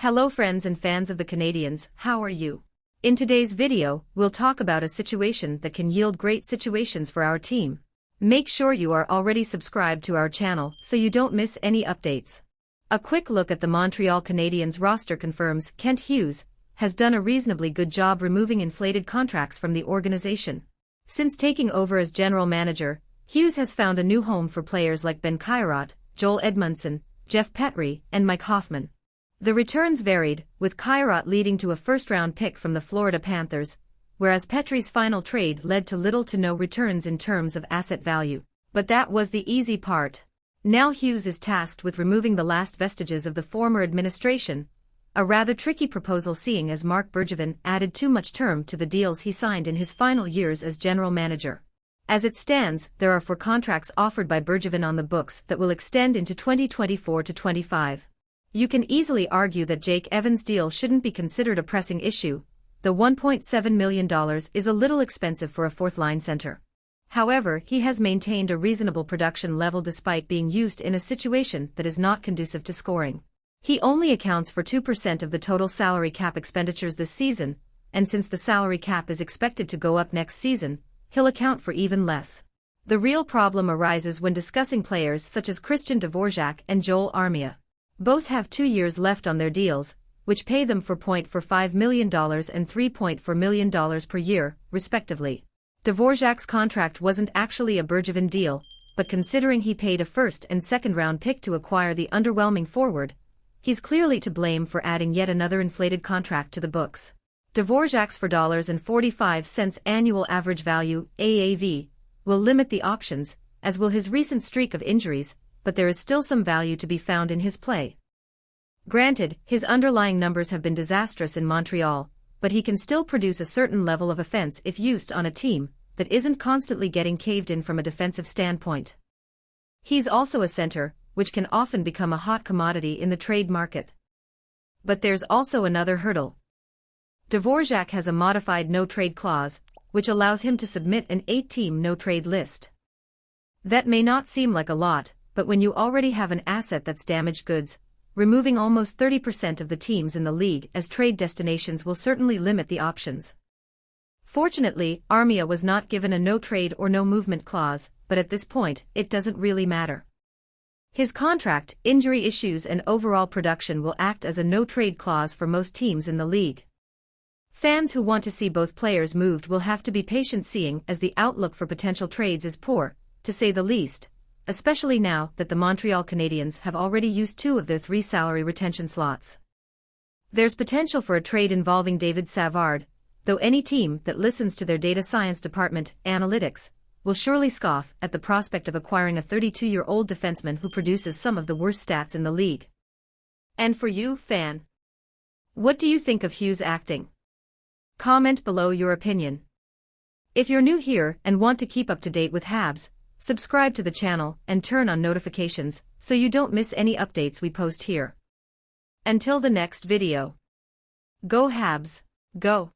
Hello friends and fans of the Canadiens, how are you? In today's video, we'll talk about a situation that can yield great situations for our team. Make sure you are already subscribed to our channel so you don't miss any updates. A quick look at the Montreal Canadiens roster confirms Kent Hughes has done a reasonably good job removing inflated contracts from the organization. Since taking over as general manager, Hughes has found a new home for players like Ben Chiarot, Joel Edmundson, Jeff Petry, and Mike Hoffman. The returns varied, with Chiarot leading to a first-round pick from the Florida Panthers, whereas Petry's final trade led to little to no returns in terms of asset value. But that was the easy part. Now Hughes is tasked with removing the last vestiges of the former administration, a rather tricky proposal seeing as Marc Bergevin added too much term to the deals he signed in his final years as general manager. As it stands, there are 4 contracts offered by Bergevin on the books that will extend into 2024-25. You can easily argue that Jake Evans' deal shouldn't be considered a pressing issue, though $1.7 million is a little expensive for a fourth-line center. However, he has maintained a reasonable production level despite being used in a situation that is not conducive to scoring. He only accounts for 2% of the total salary cap expenditures this season, and since the salary cap is expected to go up next season, he'll account for even less. The real problem arises when discussing players such as Christian Dvorak and Joel Armia. Both have 2 years left on their deals, which pay them $4.45 million and $3.4 million per year, respectively. Dvorak's contract wasn't actually a Bergevin deal, but considering he paid a first- and second-round pick to acquire the underwhelming forward, he's clearly to blame for adding yet another inflated contract to the books. Dvorak's $4.45 annual average value, AAV, will limit the options, as will his recent streak of injuries, but there is still some value to be found in his play. Granted, his underlying numbers have been disastrous in Montreal, but he can still produce a certain level of offense if used on a team that isn't constantly getting caved in from a defensive standpoint. He's also a center, which can often become a hot commodity in the trade market. But there's also another hurdle. Dvorak has a modified no-trade clause, which allows him to submit an 8-team no-trade list. That may not seem like a lot, but when you already have an asset that's damaged goods, removing almost 30% of the teams in the league as trade destinations will certainly limit the options. Fortunately, Armia was not given a no-trade or no-movement clause, but at this point, it doesn't really matter. His contract, injury issues and overall production will act as a no-trade clause for most teams in the league. Fans who want to see both players moved will have to be patient seeing as the outlook for potential trades is poor, to say the least, especially now that the Montreal Canadiens have already used 2 of their 3 salary retention slots. There's potential for a trade involving David Savard, though any team that listens to their data science department, analytics, will surely scoff at the prospect of acquiring a 32-year-old defenseman who produces some of the worst stats in the league. And for you, fan, what do you think of Hughes' acting? Comment below your opinion. If you're new here and want to keep up to date with Habs, subscribe to the channel and turn on notifications so you don't miss any updates we post here. Until the next video. Go Habs, go!